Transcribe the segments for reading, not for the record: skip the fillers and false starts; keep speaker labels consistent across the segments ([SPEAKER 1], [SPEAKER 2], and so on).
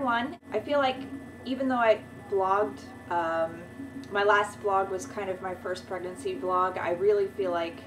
[SPEAKER 1] everyone. I feel like even though I blogged, my last vlog was kind of my first pregnancy vlog, I really feel like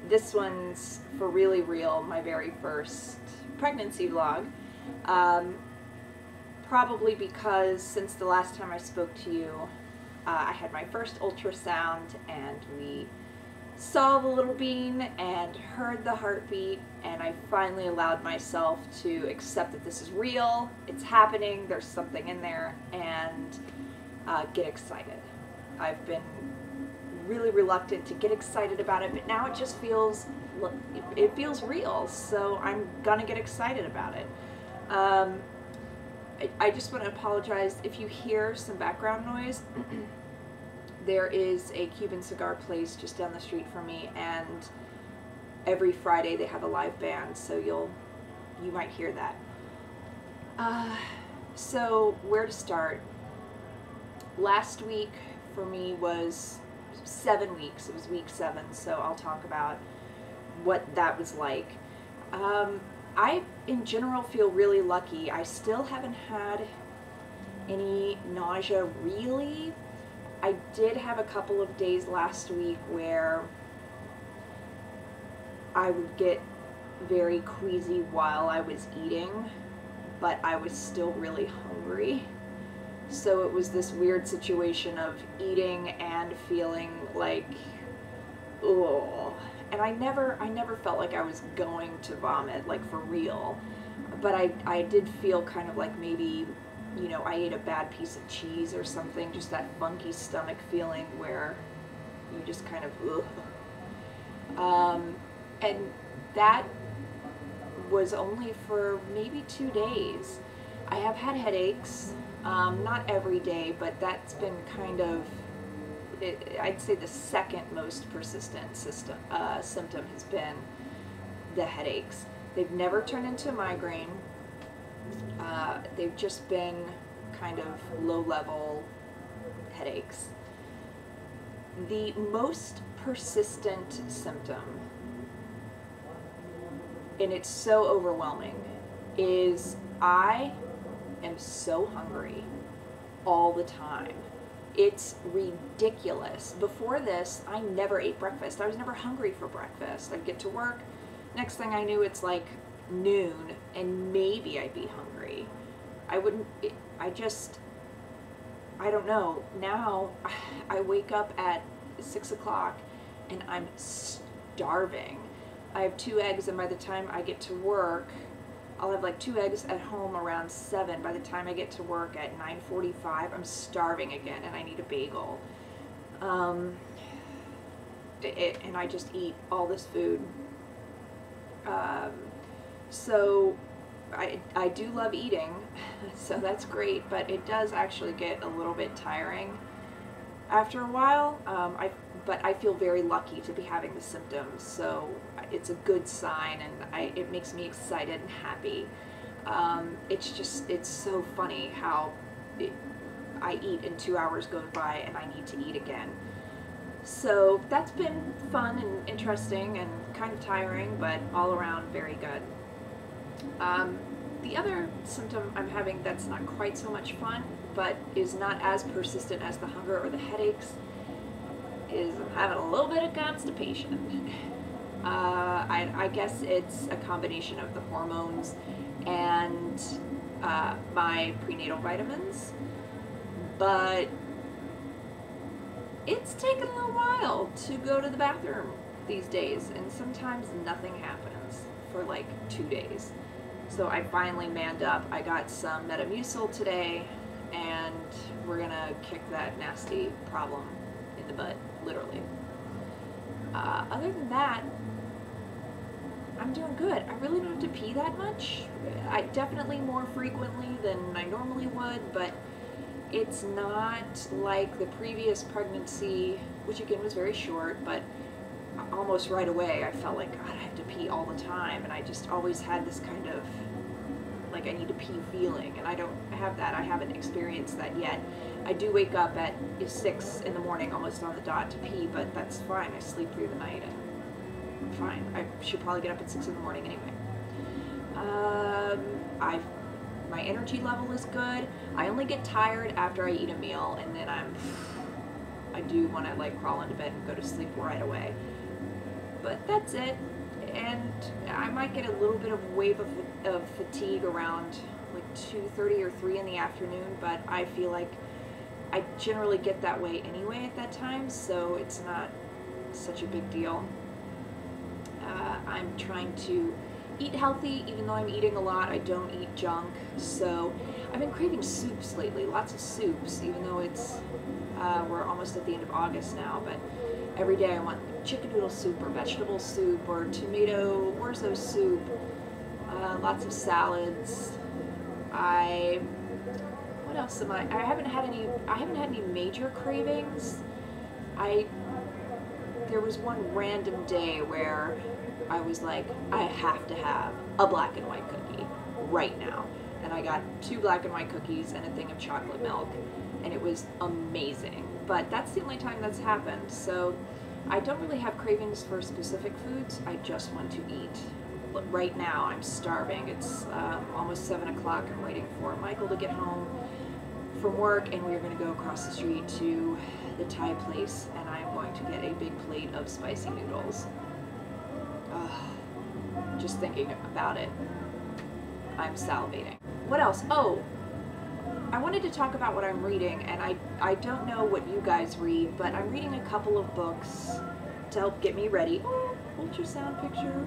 [SPEAKER 1] this one's for really real, my very first pregnancy vlog. Probably because since the last time I spoke to you, I had my first ultrasound and we saw the little bean and heard the heartbeat, and I finally allowed myself to accept that this is real, it's happening, there's something in there, and get excited. I've been really reluctant to get excited about it, but now it just feels, it feels real, so I'm gonna get excited about it. I just want to apologize if you hear some background noise. There is a Cuban cigar place just down the street from me, and every Friday they have a live band, so you might hear that. So where to start? Last week for me was 7 weeks. It was week 7, so I'll talk about what that was like. I, in general, feel really lucky. I still haven't had any nausea, really. I did have a couple of days last week where I would get very queasy while I was eating, but I was still really hungry. So it was this weird situation of eating and feeling like, oh. And I never felt like I was going to vomit, like for real. But I did feel kind of like maybe, you know, I ate a bad piece of cheese or something, just that funky stomach feeling where you just kind of, ugh. And that was only for maybe 2 days. I have had headaches, not every day, but that's been kind of, I'd say the second most persistent symptom has been the headaches. They've never turned into a migraine. They've just been kind of low-level headaches. The most persistent symptom, and it's so overwhelming, is I am so hungry all the time. It's ridiculous. Before this, I never ate breakfast. I was never hungry for breakfast. I'd get to work. Next thing I knew, it's like noon, and maybe I'd be hungry. I don't know. Now, I wake up at 6 o'clock, and I'm starving. I have 2 eggs, and by the time I get to work, I'll have like 2 eggs at home around 7. By the time I get to work at 9:45, I'm starving again and I need a bagel. And I just eat all this food. So I do love eating, so that's great, but it does actually get a little bit tiring after a while. But I feel very lucky to be having the symptoms, so it's a good sign, and it makes me excited and happy. It's so funny how I eat and 2 hours go by and I need to eat again. So that's been fun and interesting and kind of tiring, but all around very good. The other symptom I'm having that's not quite so much fun, but is not as persistent as the hunger or the headaches, is I'm having a little bit of constipation. I guess it's a combination of the hormones and my prenatal vitamins, but it's taken a little while to go to the bathroom these days, and sometimes nothing happens for like 2 days. So I finally manned up. I got some Metamucil today, and we're gonna kick that nasty problem in the butt, literally. Other than that, I'm doing good. I really don't have to pee that much. I definitely more frequently than I normally would, but it's not like the previous pregnancy, which again was very short, but almost right away I felt like, God, I have to pee all the time, and I just always had this kind of like I need to pee feeling, and I don't have that. I haven't experienced that yet. I do wake up at 6 in the morning, almost on the dot, to pee, but that's fine. I sleep through the night and I'm fine. I should probably get up at 6 in the morning anyway. I've My energy level is good. I only get tired after I eat a meal, and then I do want to like crawl into bed and go to sleep right away. But that's it. And I might get a little bit of wave of fatigue around like 2:30 or 3 in the afternoon, but I feel like I generally get that way anyway at that time, so it's not such a big deal. I'm trying to eat healthy, even though I'm eating a lot. I don't eat junk, so I've been craving soups lately, lots of soups, even though it's we're almost at the end of August now, but every day I want chicken noodle soup or vegetable soup or tomato orzo soup, lots of salads. What else am I haven't had any major cravings. There was one random day where I was like, I have to have a black and white cookie right now. And I got 2 black and white cookies and a thing of chocolate milk, and it was amazing. But that's the only time that's happened. So I don't really have cravings for specific foods. I just want to eat. But right now I'm starving. It's almost 7 o'clock. I'm waiting for Michael to get home from work, and we're going to go across the street to the Thai place, and I'm going to get a big plate of spicy noodles. Just thinking about it, I'm salivating. What else? Oh, I wanted to talk about what I'm reading, and I don't know what you guys read, but I'm reading a couple of books to help get me ready. Oh, ultrasound picture.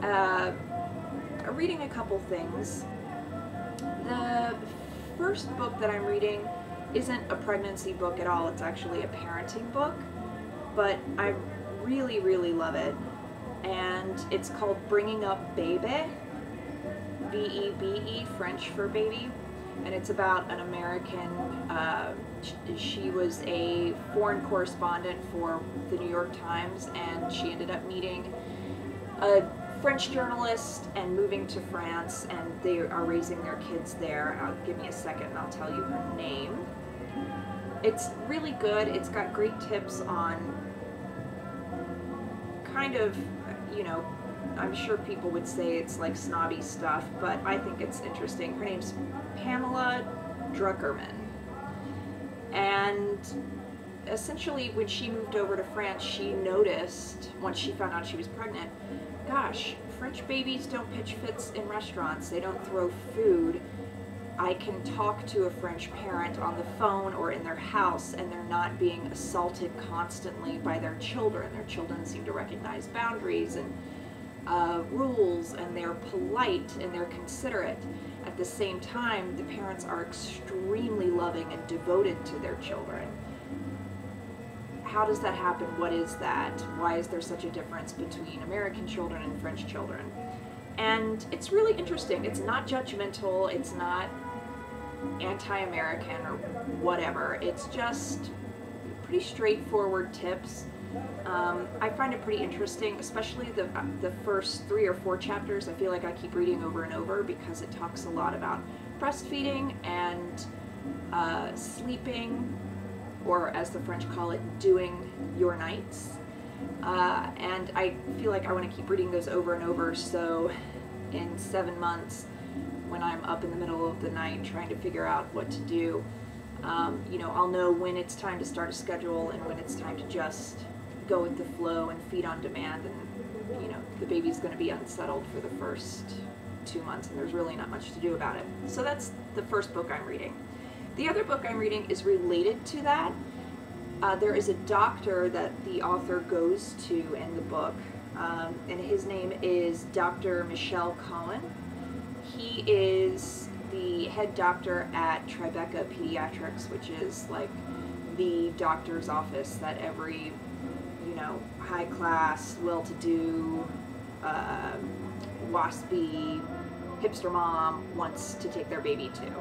[SPEAKER 1] I'm reading a couple things. The first book that I'm reading isn't a pregnancy book at all. It's actually a parenting book, but I really, really love it. And it's called Bringing Up Bebe, B-E-B-E, French for baby. And it's about an American, she was a foreign correspondent for the New York Times, and she ended up meeting a French journalist and moving to France, and they are raising their kids there. Give me a second and I'll tell you her name. It's really good. It's got great tips on kind of, you know, I'm sure people would say it's like snobby stuff, but I think it's interesting. Her name's Pamela Druckerman. And essentially when she moved over to France, she noticed, once she found out she was pregnant, gosh, French babies don't pitch fits in restaurants. They don't throw food. I can talk to a French parent on the phone or in their house, and they're not being assaulted constantly by their children. Their children seem to recognize boundaries and rules, and they're polite and they're considerate. At the same time, the parents are extremely loving and devoted to their children. How does that happen? What is that? Why is there such a difference between American children and French children? And it's really interesting. It's not judgmental. It's not anti-American or whatever. It's just pretty straightforward tips. I find it pretty interesting, especially the first 3 or 4 chapters. I feel like I keep reading over and over because it talks a lot about breastfeeding and sleeping, or as the French call it, doing your nights. And I feel like I want to keep reading those over and over, so in 7 months, when I'm up in the middle of the night trying to figure out what to do, you know, I'll know when it's time to start a schedule and when it's time to just go with the flow and feed on demand. And, you know, the baby's going to be unsettled for the first 2 months, and there's really not much to do about it. So that's the first book I'm reading. The other book I'm reading is related to that. There is a doctor that the author goes to in the book, and his name is Dr. Michelle Cohen. He is the head doctor at Tribeca Pediatrics, which is like the doctor's office that every, you know, high-class, well-to-do, waspy, hipster mom wants to take their baby to.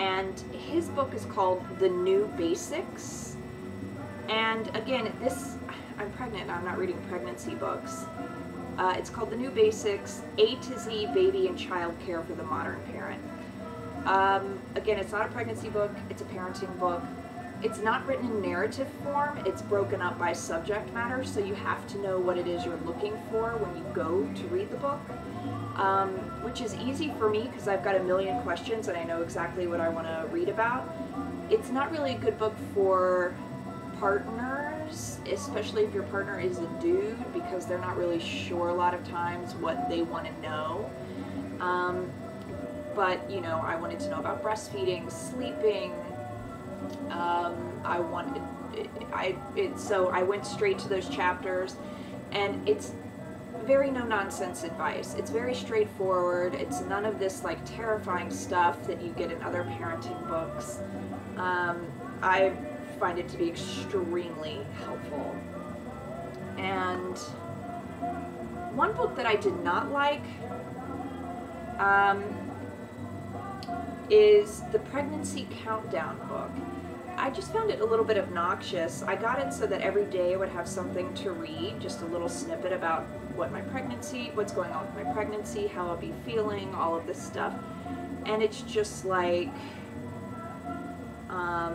[SPEAKER 1] And his book is called The New Basics. And again, I'm pregnant, I'm not reading pregnancy books. It's called The New Basics, A to Z Baby and Child Care for the Modern Parent. Again, it's not a pregnancy book, it's a parenting book. It's not written in narrative form, it's broken up by subject matter, so you have to know what it is you're looking for when you go to read the book, which is easy for me because I've got a million questions and I know exactly what I want to read about. It's not really a good book for partners, especially if your partner is a dude, because they're not really sure a lot of times what they want to know. But, you know, I wanted to know about breastfeeding, sleeping. So I went straight to those chapters, and it's very no-nonsense advice. It's very straightforward. It's none of this like terrifying stuff that you get in other parenting books. I find it to be extremely helpful. And one book that I did not like is the Pregnancy Countdown book. I just found it a little bit obnoxious. I got it so that every day I would have something to read, just a little snippet about what's going on with my pregnancy, how I'll be feeling, all of this stuff. And it's just like, I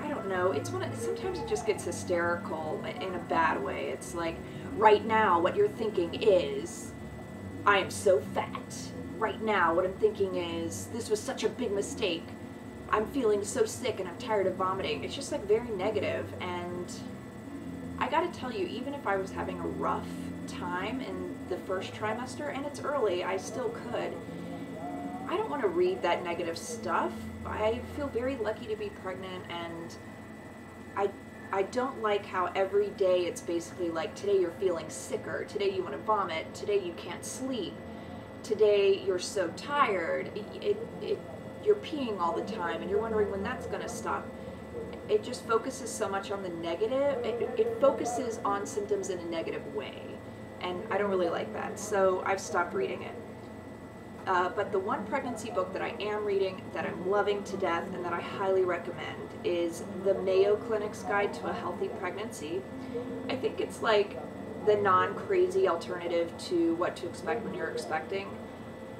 [SPEAKER 1] don't know, sometimes it just gets hysterical in a bad way. It's like, right now what you're thinking is, I am so fat. Right now what I'm thinking is, this was such a big mistake. I'm feeling so sick and I'm tired of vomiting. It's just like very negative, and I gotta tell you, even if I was having a rough time in the first trimester, and it's early, I still could, I don't want to read that negative stuff. I feel very lucky to be pregnant, and I don't like how every day it's basically like, today you're feeling sicker, today you want to vomit, today you can't sleep, today you're so tired, you're peeing all the time, and you're wondering when that's going to stop. It just focuses so much on the negative. It focuses on symptoms in a negative way, and I don't really like that, so I've stopped reading it. But the one pregnancy book that I am reading, that I'm loving to death, and that I highly recommend is The Mayo Clinic's Guide to a Healthy Pregnancy. I think it's like the non-crazy alternative to What to Expect When You're Expecting.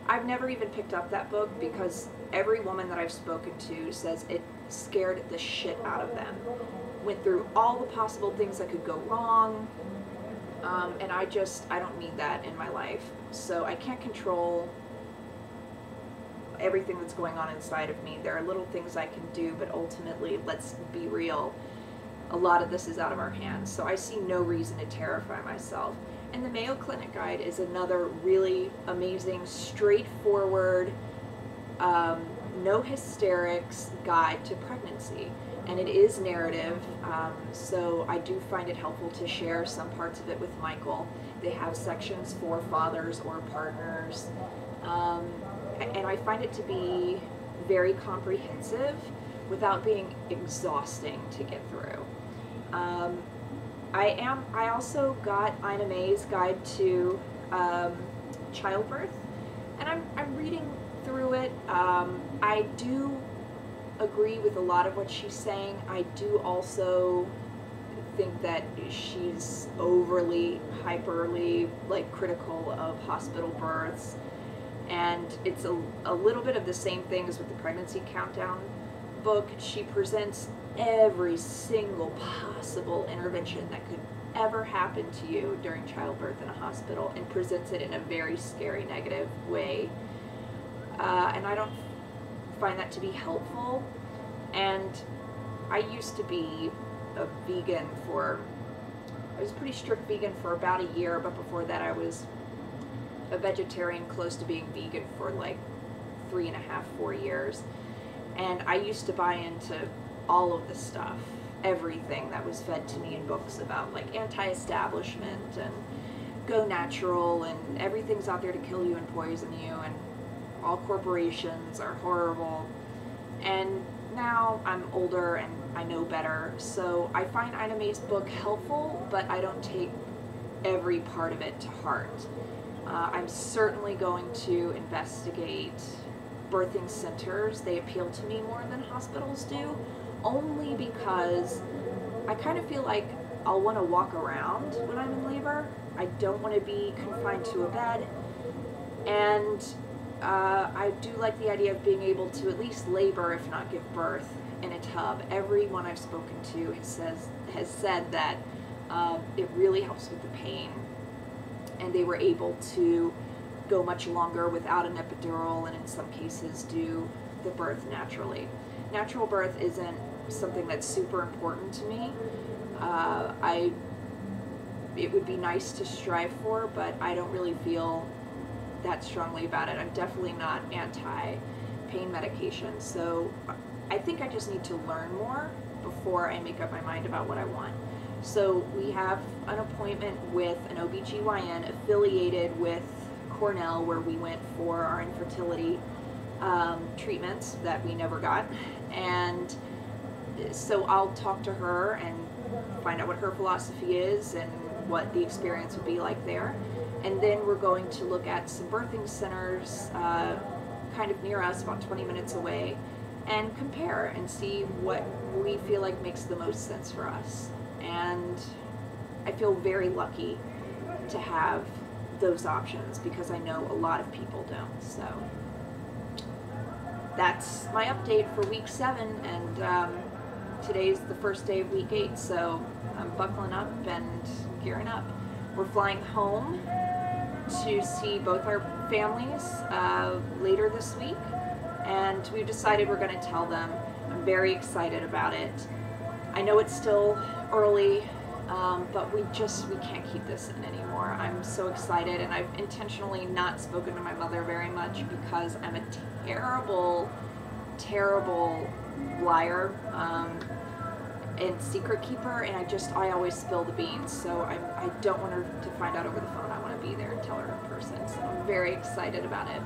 [SPEAKER 1] I've never even picked up that book because every woman that I've spoken to says it scared the shit out of them. Went through all the possible things that could go wrong, and I don't need that in my life. So I can't control everything that's going on inside of me. There are little things I can do, but ultimately, let's be real, a lot of this is out of our hands. So I see no reason to terrify myself. And the Mayo Clinic Guide is another really amazing, straightforward, no hysterics guide to pregnancy. And it is narrative, so I do find it helpful to share some parts of it with Michael. They have sections for fathers or partners, and I find it to be very comprehensive without being exhausting to get through. I also got Ina May's Guide to Childbirth, and I'm reading through it. I do agree with a lot of what she's saying. I do also think that she's overly, hyperly, like, critical of hospital births, and it's a little bit of the same thing as with the Pregnancy Countdown book. She presents every single possible intervention that could ever happen to you during childbirth in a hospital, and presents it in a very scary, negative way. And I don't find that to be helpful. And I used to be a vegan I was a pretty strict vegan for about a year, but before that I was a vegetarian close to being vegan for like 3.5, 4 years. And I used to buy into all of the stuff, everything that was fed to me in books about like anti-establishment and go natural and everything's out there to kill you and poison you and all corporations are horrible. And now I'm older and I know better, so I find Ina May's book helpful, but I don't take every part of it to heart. I'm certainly going to investigate birthing centers. They appeal to me more than hospitals do, only because I kind of feel like I'll want to walk around when I'm in labor. I don't want to be confined to a bed, and I do like the idea of being able to at least labor, if not give birth, in a tub. Everyone I've spoken to has said that it really helps with the pain, and they were able to go much longer without an epidural, and in some cases do the birth naturally. Natural birth isn't something that's super important to me. It would be nice to strive for, but I don't really feel that strongly about it. I'm definitely not anti-pain medication, so I think I just need to learn more before I make up my mind about what I want. So we have an appointment with an OBGYN affiliated with Cornell, where we went for our infertility treatments that we never got, and so I'll talk to her and find out what her philosophy is and what the experience would be like there. And then we're going to look at some birthing centers kind of near us, about 20 minutes away, and compare and see what we feel like makes the most sense for us. And I feel very lucky to have those options because I know a lot of people don't. So that's my update for week 7, and today's the first day of week 8, so I'm buckling up and gearing up. We're flying home to see both our families later this week, and we've decided we're going to tell them. I'm very excited about it. I know it's still early, but we can't keep this in anymore. I'm so excited, and I've intentionally not spoken to my mother very much because I'm a terrible liar and secret keeper, and I always spill the beans, so I don't want her to find out over the phone. I want to be there and tell her in person, so I'm very excited about it.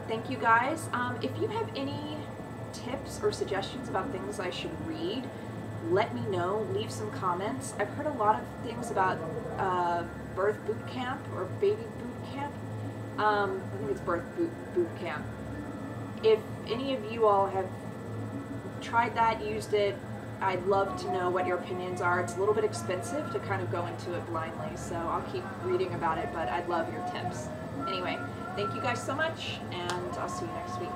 [SPEAKER 1] Thank you guys. If you have any tips or suggestions about things I should read, let me know. Leave some comments. I've heard a lot of things about birth boot camp or baby boot camp. I think it's birth boot camp. If any of you all have tried that, used it, I'd love to know what your opinions are. It's a little bit expensive to kind of go into it blindly, so I'll keep reading about it, but I'd love your tips. Anyway, thank you guys so much, and I'll see you next week.